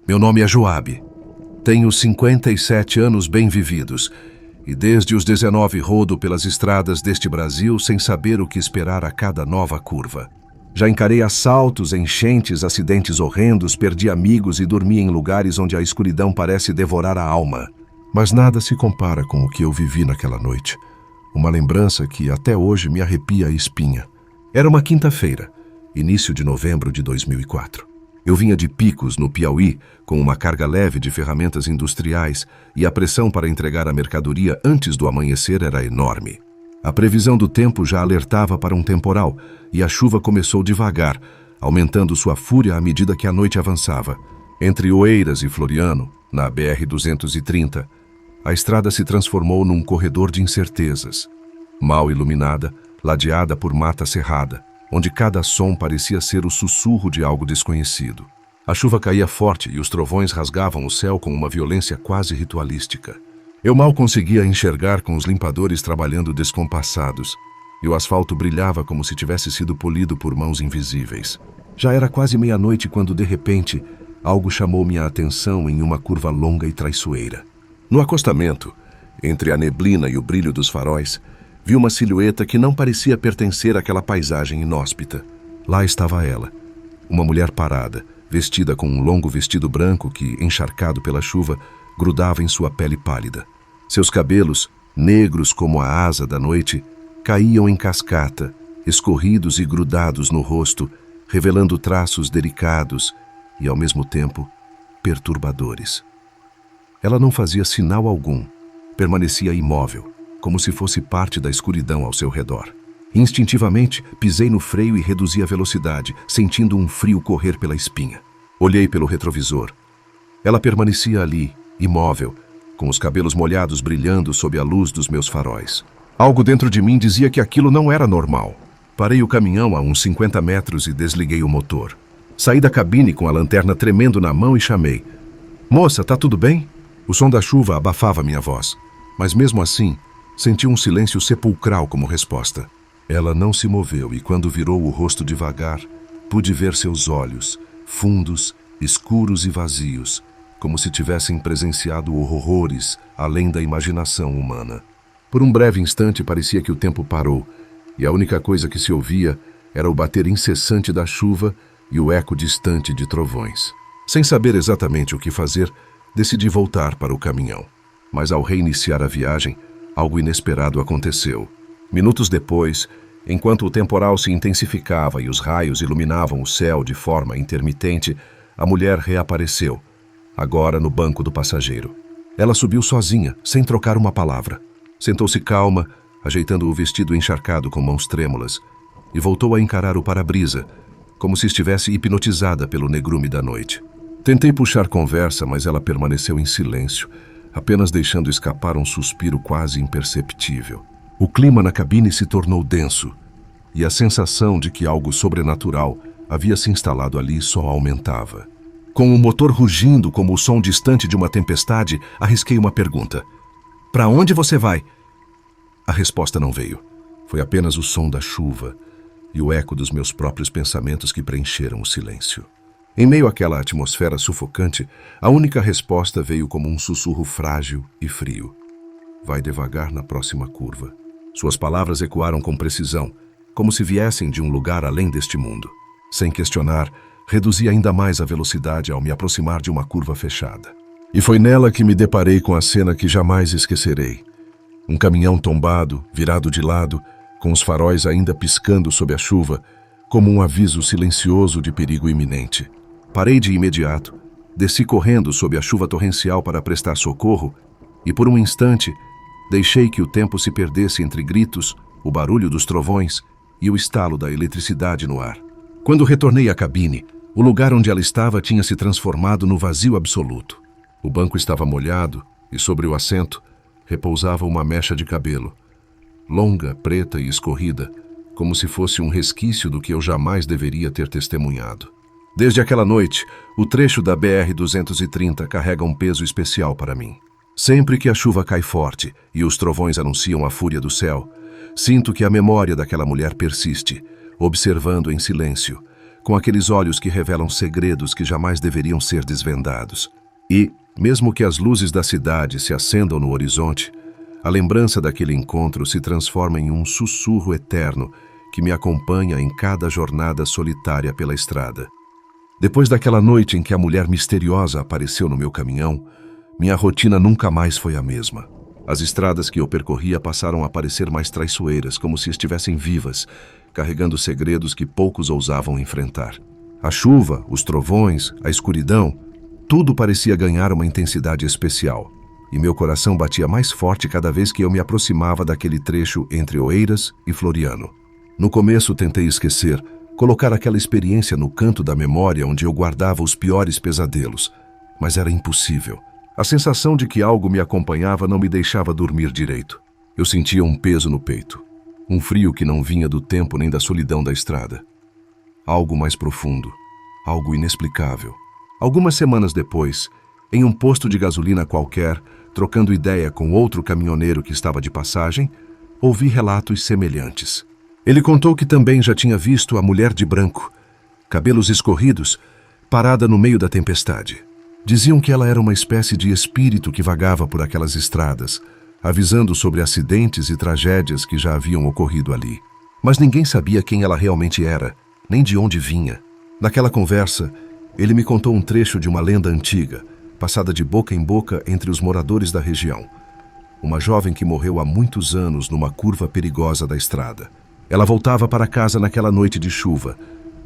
Meu nome é Joabe. Tenho 57 anos bem vividos e desde os 19 rodo pelas estradas deste Brasil sem saber o que esperar a cada nova curva. Já encarei assaltos, enchentes, acidentes horrendos, perdi amigos e dormi em lugares onde a escuridão parece devorar a alma. Mas nada se compara com o que eu vivi naquela noite. Uma lembrança que até hoje me arrepia a espinha. Era uma quinta-feira, início de novembro de 2004. Eu vinha de Picos, no Piauí, com uma carga leve de ferramentas industriais e a pressão para entregar a mercadoria antes do amanhecer era enorme. A previsão do tempo já alertava para um temporal e a chuva começou devagar, aumentando sua fúria à medida que a noite avançava. Entre Oeiras e Floriano, na BR-230, a estrada se transformou num corredor de incertezas. Mal iluminada, ladeada por mata cerrada, onde cada som parecia ser o sussurro de algo desconhecido. A chuva caía forte e os trovões rasgavam o céu com uma violência quase ritualística. Eu mal conseguia enxergar com os limpadores trabalhando descompassados, e o asfalto brilhava como se tivesse sido polido por mãos invisíveis. Já era quase meia-noite quando, de repente, algo chamou minha atenção em uma curva longa e traiçoeira. No acostamento, entre a neblina e o brilho dos faróis, vi uma silhueta que não parecia pertencer àquela paisagem inóspita. Lá estava ela, uma mulher parada, vestida com um longo vestido branco que, encharcado pela chuva, grudava em sua pele pálida. Seus cabelos, negros como a asa da noite, caíam em cascata, escorridos e grudados no rosto, revelando traços delicados e, ao mesmo tempo, perturbadores. Ela não fazia sinal algum, permanecia imóvel, como se fosse parte da escuridão ao seu redor. Instintivamente, pisei no freio e reduzi a velocidade, sentindo um frio correr pela espinha. Olhei pelo retrovisor. Ela permanecia ali, imóvel, com os cabelos molhados brilhando sob a luz dos meus faróis. Algo dentro de mim dizia que aquilo não era normal. Parei o caminhão a uns 50 metros e desliguei o motor. Saí da cabine com a lanterna tremendo na mão e chamei. Moça, tá tudo bem? O som da chuva abafava minha voz, mas mesmo assim, senti um silêncio sepulcral como resposta. Ela não se moveu e quando virou o rosto devagar, pude ver seus olhos, fundos, escuros e vazios, como se tivessem presenciado horrores além da imaginação humana. Por um breve instante parecia que o tempo parou, e a única coisa que se ouvia era o bater incessante da chuva e o eco distante de trovões. Sem saber exatamente o que fazer, decidi voltar para o caminhão. Mas ao reiniciar a viagem, algo inesperado aconteceu. Minutos depois, enquanto o temporal se intensificava e os raios iluminavam o céu de forma intermitente, a mulher reapareceu, agora no banco do passageiro. Ela subiu sozinha, sem trocar uma palavra. Sentou-se calma, ajeitando o vestido encharcado com mãos trêmulas, e voltou a encarar o para-brisa, como se estivesse hipnotizada pelo negrume da noite. Tentei puxar conversa, mas ela permaneceu em silêncio, apenas deixando escapar um suspiro quase imperceptível. O clima na cabine se tornou denso, e a sensação de que algo sobrenatural havia se instalado ali só aumentava. Com o motor rugindo como o som distante de uma tempestade, arrisquei uma pergunta. Para onde você vai? A resposta não veio. Foi apenas o som da chuva e o eco dos meus próprios pensamentos que preencheram o silêncio. Em meio àquela atmosfera sufocante, a única resposta veio como um sussurro frágil e frio. Vai devagar na próxima curva. Suas palavras ecoaram com precisão, como se viessem de um lugar além deste mundo. Sem questionar, reduzi ainda mais a velocidade ao me aproximar de uma curva fechada. E foi nela que me deparei com a cena que jamais esquecerei. Um caminhão tombado, virado de lado, com os faróis ainda piscando sob a chuva, como um aviso silencioso de perigo iminente. Parei de imediato, desci correndo sob a chuva torrencial para prestar socorro e, por um instante, deixei que o tempo se perdesse entre gritos, o barulho dos trovões e o estalo da eletricidade no ar. Quando retornei à cabine, o lugar onde ela estava tinha se transformado no vazio absoluto. O banco estava molhado e, sobre o assento, repousava uma mecha de cabelo, longa, preta e escorrida, como se fosse um resquício do que eu jamais deveria ter testemunhado. Desde aquela noite, o trecho da BR-230 carrega um peso especial para mim. Sempre que a chuva cai forte e os trovões anunciam a fúria do céu, sinto que a memória daquela mulher persiste, observando em silêncio, com aqueles olhos que revelam segredos que jamais deveriam ser desvendados. E, mesmo que as luzes da cidade se acendam no horizonte, a lembrança daquele encontro se transforma em um sussurro eterno que me acompanha em cada jornada solitária pela estrada. Depois daquela noite em que a mulher misteriosa apareceu no meu caminhão, minha rotina nunca mais foi a mesma. As estradas que eu percorria passaram a parecer mais traiçoeiras, como se estivessem vivas, carregando segredos que poucos ousavam enfrentar. A chuva, os trovões, a escuridão, tudo parecia ganhar uma intensidade especial, e meu coração batia mais forte cada vez que eu me aproximava daquele trecho entre Oeiras e Floriano. No começo tentei esquecer, colocar aquela experiência no canto da memória onde eu guardava os piores pesadelos, mas era impossível. A sensação de que algo me acompanhava não me deixava dormir direito. Eu sentia um peso no peito, um frio que não vinha do tempo nem da solidão da estrada. Algo mais profundo, algo inexplicável. Algumas semanas depois, em um posto de gasolina qualquer, trocando ideia com outro caminhoneiro que estava de passagem, ouvi relatos semelhantes. Ele contou que também já tinha visto a mulher de branco, cabelos escorridos, parada no meio da tempestade. Diziam que ela era uma espécie de espírito que vagava por aquelas estradas, avisando sobre acidentes e tragédias que já haviam ocorrido ali. Mas ninguém sabia quem ela realmente era, nem de onde vinha. Naquela conversa, ele me contou um trecho de uma lenda antiga, passada de boca em boca entre os moradores da região. Uma jovem que morreu há muitos anos numa curva perigosa da estrada. Ela voltava para casa naquela noite de chuva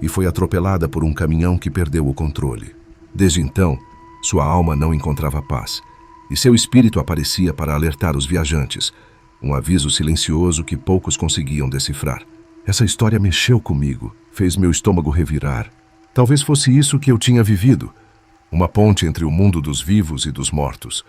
e foi atropelada por um caminhão que perdeu o controle. Desde então, sua alma não encontrava paz, e seu espírito aparecia para alertar os viajantes, um aviso silencioso que poucos conseguiam decifrar. Essa história mexeu comigo, fez meu estômago revirar. Talvez fosse isso que eu tinha vivido, uma ponte entre o mundo dos vivos e dos mortos,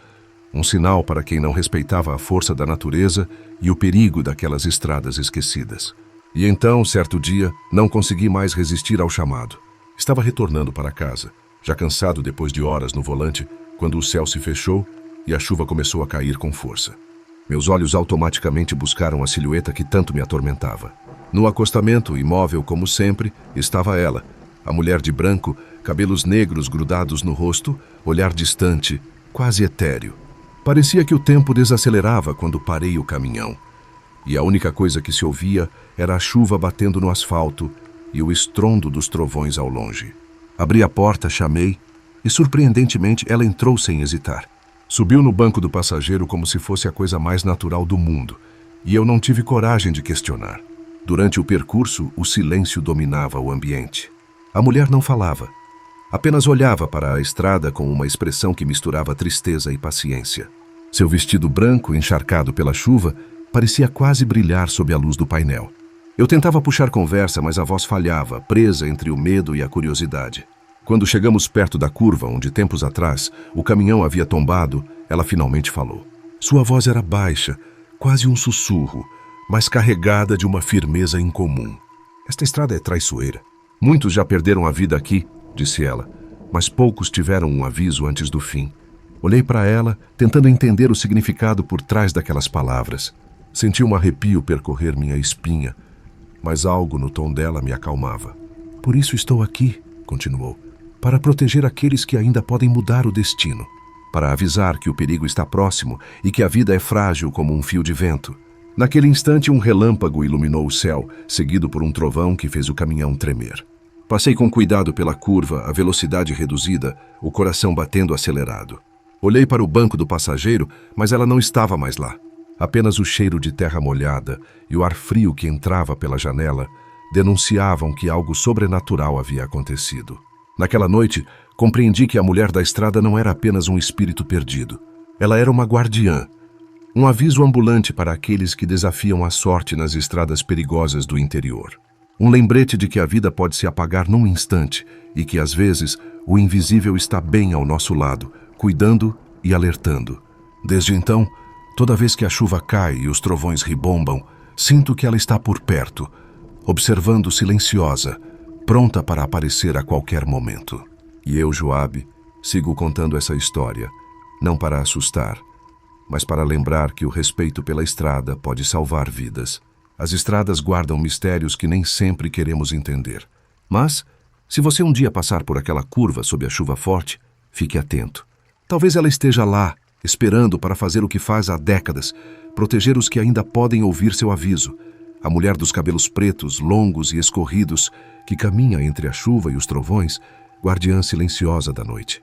um sinal para quem não respeitava a força da natureza e o perigo daquelas estradas esquecidas. E então, certo dia, não consegui mais resistir ao chamado. Estava retornando para casa, já cansado depois de horas no volante, quando o céu se fechou e a chuva começou a cair com força. Meus olhos automaticamente buscaram a silhueta que tanto me atormentava. No acostamento, imóvel como sempre, estava ela, a mulher de branco, cabelos negros grudados no rosto, olhar distante, quase etéreo. Parecia que o tempo desacelerava quando parei o caminhão, e a única coisa que se ouvia era a chuva batendo no asfalto e o estrondo dos trovões ao longe. Abri a porta, chamei, e surpreendentemente ela entrou sem hesitar. Subiu no banco do passageiro como se fosse a coisa mais natural do mundo, e eu não tive coragem de questionar. Durante o percurso, o silêncio dominava o ambiente. A mulher não falava, apenas olhava para a estrada com uma expressão que misturava tristeza e paciência. Seu vestido branco, encharcado pela chuva, parecia quase brilhar sob a luz do painel. Eu tentava puxar conversa, mas a voz falhava, presa entre o medo e a curiosidade. Quando chegamos perto da curva, onde tempos atrás o caminhão havia tombado, ela finalmente falou. Sua voz era baixa, quase um sussurro, mas carregada de uma firmeza incomum. Esta estrada é traiçoeira. Muitos já perderam a vida aqui, disse ela, mas poucos tiveram um aviso antes do fim. Olhei para ela, tentando entender o significado por trás daquelas palavras. Senti um arrepio percorrer minha espinha, mas algo no tom dela me acalmava. Por isso estou aqui, continuou, para proteger aqueles que ainda podem mudar o destino, para avisar que o perigo está próximo e que a vida é frágil como um fio de vento. Naquele instante, um relâmpago iluminou o céu, seguido por um trovão que fez o caminhão tremer. Passei com cuidado pela curva, a velocidade reduzida, o coração batendo acelerado. Olhei para o banco do passageiro, mas ela não estava mais lá. Apenas o cheiro de terra molhada e o ar frio que entrava pela janela denunciavam que algo sobrenatural havia acontecido. Naquela noite, compreendi que a mulher da estrada não era apenas um espírito perdido. Ela era uma guardiã, um aviso ambulante para aqueles que desafiam a sorte nas estradas perigosas do interior. Um lembrete de que a vida pode se apagar num instante e que, às vezes, o invisível está bem ao nosso lado, cuidando e alertando. Desde então, toda vez que a chuva cai e os trovões ribombam, sinto que ela está por perto, observando silenciosa, pronta para aparecer a qualquer momento. E eu, Joabe, sigo contando essa história, não para assustar, mas para lembrar que o respeito pela estrada pode salvar vidas. As estradas guardam mistérios que nem sempre queremos entender, mas Se você um dia passar por aquela curva sob a chuva forte, fique atento. Talvez ela esteja lá, esperando para fazer o que faz há décadas, proteger os que ainda podem ouvir seu aviso. A mulher dos cabelos pretos, longos e escorridos, que caminha entre a chuva e os trovões, guardiã silenciosa da noite.